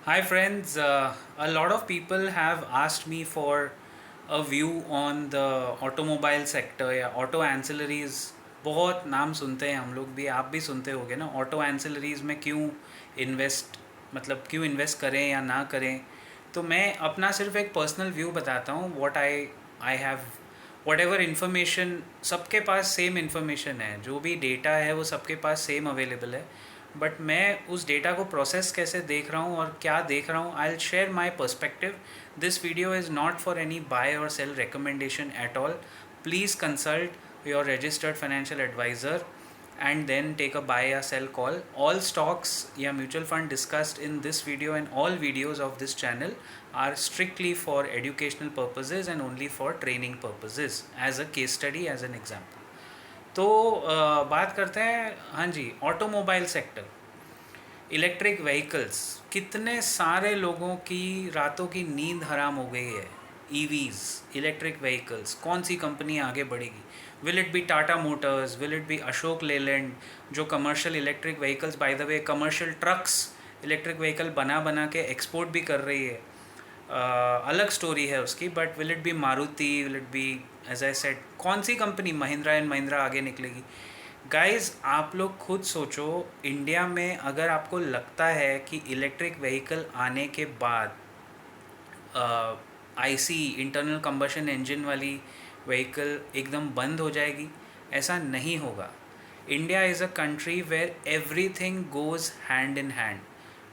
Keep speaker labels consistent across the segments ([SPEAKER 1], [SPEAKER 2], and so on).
[SPEAKER 1] Hi friends, a lot of people have asked me for a view on the automobile sector या auto ancillaries. बहुत नाम सुनते हैं हम लोग भी, आप भी सुनते होगे ना, ऑटो एंसिलरीज में क्यों इन्वेस्ट, मतलब क्यों इन्वेस्ट करें या ना करें। तो मैं अपना सिर्फ एक पर्सनल व्यू बताता हूँ। What I I have, what ever information, सबके पास सेम इन्फॉर्मेशन है, जो भी डेटा है वो सबके पास सेम अवेलेबल है। बट मैं उस डेटा को प्रोसेस कैसे देख रहा हूँ और क्या देख रहा हूँ, I will share my perspective. This video is not for any buy और sell recommendation at all. Please consult your registered financial advisor and then take a buy or sell call. All stocks या mutual fund discussed in this video and all videos of this channel are strictly for educational purposes and only for training purposes as a case study, as an example. तो बात करते हैं, हाँ जी, automobile sector, electric vehicles. कितने सारे लोगों की रातों की नींद हराम हो गई है। ईवीज, इलेक्ट्रिक व्हीकल्स, कौन सी कंपनी आगे बढ़ेगी? Will it be Tata Motors, will it be Ashok Leyland, जो commercial electric vehicles, by the way commercial trucks electric vehicle बना बना के एक्सपोर्ट भी कर रही है। अलग स्टोरी है उसकी। But will it be Maruti, will it be, as I said, कौन सी कंपनी, महिंद्रा एंड महिंद्रा आगे निकलेगी? गाइस, आप लोग खुद सोचो, इंडिया में अगर आपको लगता है कि इलेक्ट्रिक व्हीकल आने के बाद आईसी, इंटरनल कंबशन इंजन वाली व्हीकल एकदम बंद हो जाएगी, ऐसा नहीं होगा। India is a country where everything goes hand in hand.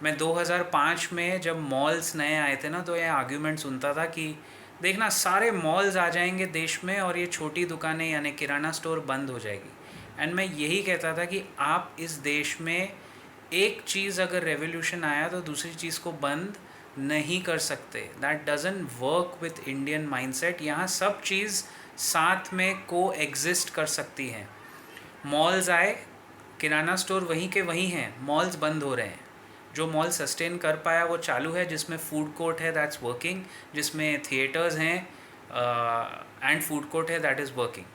[SPEAKER 1] मैं 2005 में जब मॉल्स नए आए थे ना, तो ये आर्ग्यूमेंट सुनता था कि देखना सारे मॉल्स आ जाएंगे देश में और ये छोटी दुकानें यानी किराना स्टोर बंद हो जाएगी। एंड मैं यही कहता था कि आप इस देश में एक चीज़ अगर रेवोल्यूशन आया तो दूसरी चीज़ को बंद नहीं कर सकते। That doesn't work with Indian mindset. यहाँ सब चीज़ साथ में को एग्जिस्ट कर सकती हैं। मॉल्स आए, किराना स्टोर वहीं के वहीं हैं, मॉल्स बंद हो रहे हैं। जो मॉल सस्टेन कर पाया वो चालू है, जिसमें फूड कोर्ट है दैट्स वर्किंग, जिसमें थिएटर्स हैं एंड फूड कोर्ट है that is working.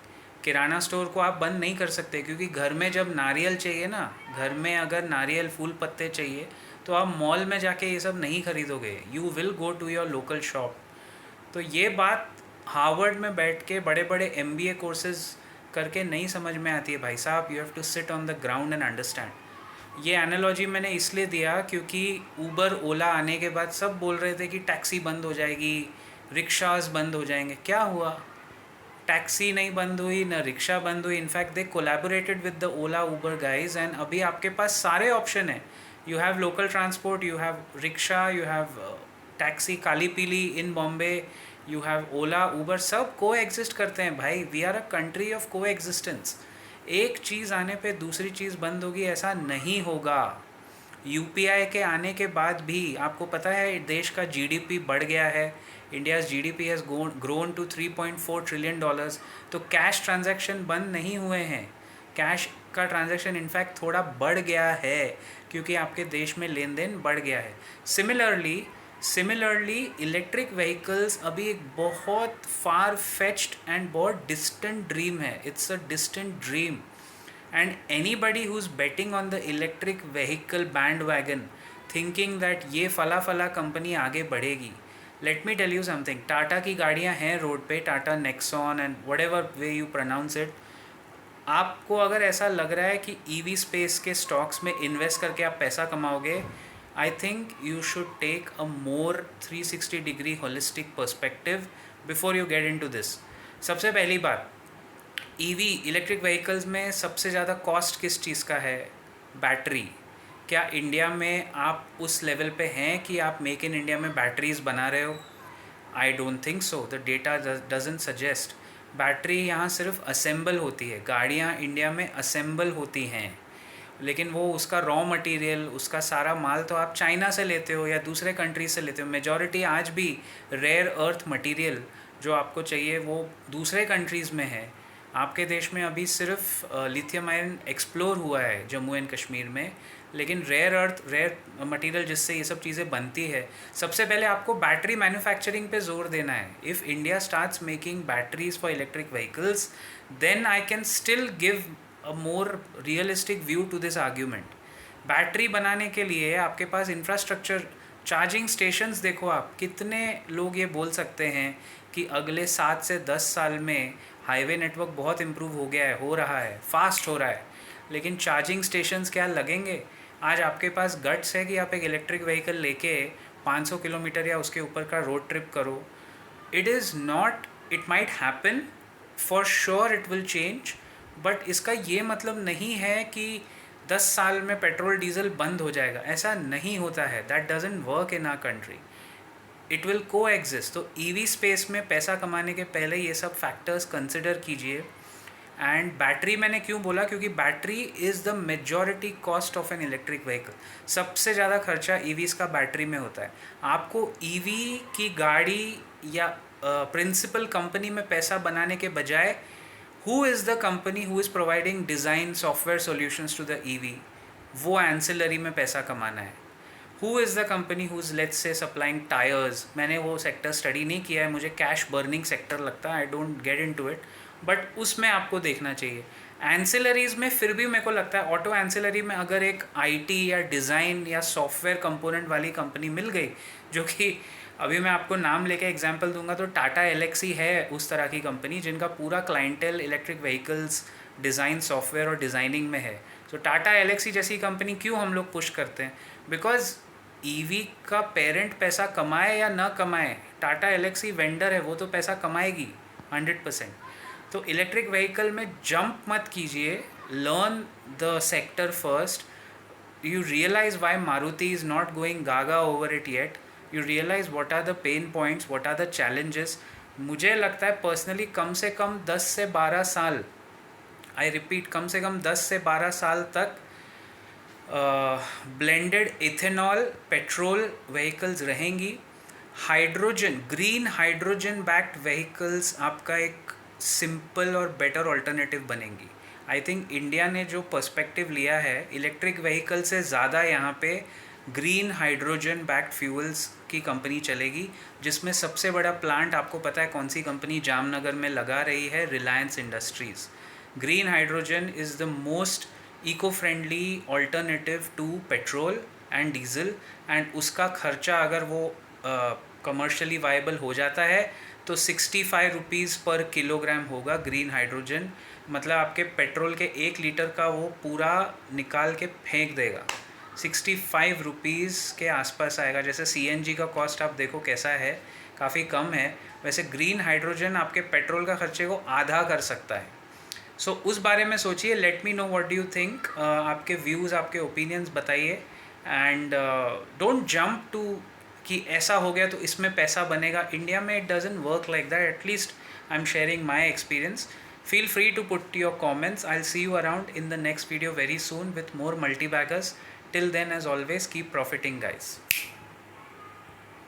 [SPEAKER 1] Kirana store को आप बंद नहीं कर सकते, क्योंकि घर में जब नारियल चाहिए ना, घर में अगर नारियल फूल पत्ते चाहिए तो आप मॉल में जाके ये सब नहीं खरीदोगे, you will go to your local shop. तो ये बात हार्वर्ड में बैठ के बड़े बड़े एमबीए कोर्सेज करके नहीं समझ में आती है भाई साहब। You have to sit on the ground and understand. ये एनालॉजी मैंने इसलिए दिया क्योंकि ऊबर ओला आने के बाद सब बोल रहे थे कि टैक्सी बंद हो जाएगी, रिक्शाज बंद हो जाएंगे। क्या हुआ? टैक्सी नहीं बंद हुई, ना रिक्शा बंद हुई। In fact they collaborated with the Ola Uber guys, and अभी आपके पास सारे ऑप्शन है। You have local transport, you have rickshaw, you have taxi, काली पीली in Bombay, you have Ola Uber, सब को एग्जिस्ट करते हैं भाई। We are a country of coexistence. एक चीज़ आने पे दूसरी चीज़ बंद होगी, ऐसा नहीं होगा। यूपीआई के आने के बाद भी आपको पता है देश का जीडीपी बढ़ गया है। India's GDP has grown to $3.4 trillion. तो कैश ट्रांजैक्शन बंद नहीं हुए हैं, कैश का ट्रांजैक्शन इनफैक्ट थोड़ा बढ़ गया है, क्योंकि आपके देश में लेन देन बढ़ गया है। सिमिलरली इलेक्ट्रिक व्हीकल्स अभी एक बहुत फार फेच्ड एंड बहुत डिस्टेंट ड्रीम है। It's a distant dream, and anybody who's betting on the electric vehicle bandwagon thinking that ये फला फला कंपनी आगे बढ़ेगी, let me tell you something. Tata की गाड़ियाँ हैं रोड पे, Tata Nexon and whatever way you pronounce it. आपको अगर ऐसा लग रहा है कि ईवी स्पेस के स्टॉक्स में इन्वेस्ट करके आप पैसा कमाओगे, I think you should take a more 360 degree holistic perspective before you get into this. सबसे पहली बात, ईवी इलेक्ट्रिक व्हीकल्स में सबसे ज़्यादा कॉस्ट किस चीज़ का है? बैटरी। क्या इंडिया में आप उस लेवल पे हैं कि आप मेक इन इंडिया में बैटरीज बना रहे हो? I don't think so, the data doesn't suggest. Battery यहाँ सिर्फ असेंबल होती है, गाड़ियाँ इंडिया में असेंबल होती हैं, लेकिन वो उसका रॉ मटेरियल, उसका सारा माल तो आप चाइना से लेते हो या दूसरे कंट्री से लेते हो। मेजॉरिटी आज भी रेयर अर्थ मटेरियल जो आपको चाहिए वो दूसरे कंट्रीज़ में है। आपके देश में अभी सिर्फ लिथियम आयन एक्सप्लोर हुआ है जम्मू एंड कश्मीर में, लेकिन रेयर मटेरियल जिससे ये सब चीज़ें बनती है, सबसे पहले आपको बैटरी मैन्युफैक्चरिंग पे जोर देना है। If India starts making batteries for electric vehicles, then I can still give a more realistic view to this argument. Battery बनाने के लिए आपके पास इंफ्रास्ट्रक्चर चार्जिंग स्टेशंस देखो आप, कितने लोग ये बोल सकते हैं कि अगले 7 से 10 साल में हाईवे नेटवर्क बहुत इम्प्रूव हो गया है, हो रहा है, फास्ट हो रहा है, लेकिन चार्जिंग स्टेशंस क्या लगेंगे? आज आपके पास गट्स है कि आप एक इलेक्ट्रिक व्हीकल लेके 500 किलोमीटर या उसके ऊपर का रोड ट्रिप करो? It is not, it might happen, for sure it will change, but इसका ये मतलब नहीं है कि 10 साल में पेट्रोल डीजल बंद हो जाएगा, ऐसा नहीं होता है। That doesn't work in our country, it will coexist. तो ईवी स्पेस में पैसा कमाने के पहले ये सब फैक्टर्स कंसिडर कीजिए। एंड बैटरी मैंने क्यों बोला, क्योंकि battery is the majority cost of an electric vehicle. सबसे ज़्यादा खर्चा ईवीज़ का बैटरी में होता है। आपको ईवी की गाड़ी या प्रिंसिपल कंपनी में पैसा बनाने के बजाय who is the company who is providing design software solutions to the EV, वो एंसिलरी में पैसा कमाना है। Who is the company who is let's say supplying tyres, मैंने वो सेक्टर स्टडी नहीं किया है, मुझे कैश बर्निंग सेक्टर लगता है, I don't get into it, but उसमें आपको देखना चाहिए। एंसिलरीज में फिर भी मेरे को लगता है ऑटो एंसिलरी में अगर एक आईटी या डिज़ाइन या सॉफ्टवेयर कंपोनेंट वाली कंपनी मिल गई, जो कि अभी मैं आपको नाम लेके एग्जांपल दूंगा तो टाटा एलेक्सी है उस तरह की कंपनी जिनका पूरा clientele electric vehicles design software और डिज़ाइनिंग में है। तो टाटा एलेक्सी जैसी कंपनी क्यों हम लोग पुश करते हैं? बिकॉज ईवी का पेरेंट पैसा कमाए या ना कमाए, टाटा एलेक्सी वेंडर है, वो तो पैसा कमाएगी 100%। तो इलेक्ट्रिक व्हीकल में जंप मत कीजिए, learn the sector first, you realize why Maruti is not going gaga over it yet, you realize what are the pain points, what are the challenges। मुझे लगता है पर्सनली कम से कम 10 से 12 साल, आई रिपीट, कम से कम 10 से 12 साल तक ब्लेंडेड इथेनॉल पेट्रोल व्हीकल्स रहेंगी। Hydrogen, green hydrogen backed vehicles आपका एक सिंपल और बेटर ऑल्टरनेटिव बनेंगी। आई थिंक इंडिया ने जो पर्सपेक्टिव लिया है इलेक्ट्रिक व्हीकल से ज़्यादा, यहाँ पे ग्रीन हाइड्रोजन बैक्ड फ्यूल्स की कंपनी चलेगी, जिसमें सबसे बड़ा प्लांट आपको पता है कौन सी कंपनी जामनगर में लगा रही है? Reliance Industries. Green hydrogen is the most eco friendly alternative to petrol and diesel, and उसका खर्चा अगर वो कमर्शियली वाइबल हो जाता है तो 65 रुपीज़ पर किलोग्राम होगा ग्रीन हाइड्रोजन। मतलब आपके पेट्रोल के 1 लीटर का वो पूरा निकाल के फेंक देगा, 65 रुपीज़ के आसपास आएगा। जैसे सीएनजी का कॉस्ट आप देखो कैसा है, काफ़ी कम है, वैसे ग्रीन हाइड्रोजन आपके पेट्रोल का खर्चे को आधा कर सकता है। सो उस बारे में सोचिए। Let me know what do you think, आपके व्यूज़, आपके ओपिनियंस बताइए। एंड डोंट जंप टू कि ऐसा हो गया तो इसमें पैसा बनेगा। इंडिया में it doesn't work like that, at least I am sharing my experience. Feel free to put your comments. I'll see you around in the next video very soon with more multi-baggers. Till then, as always, keep profiting, guys.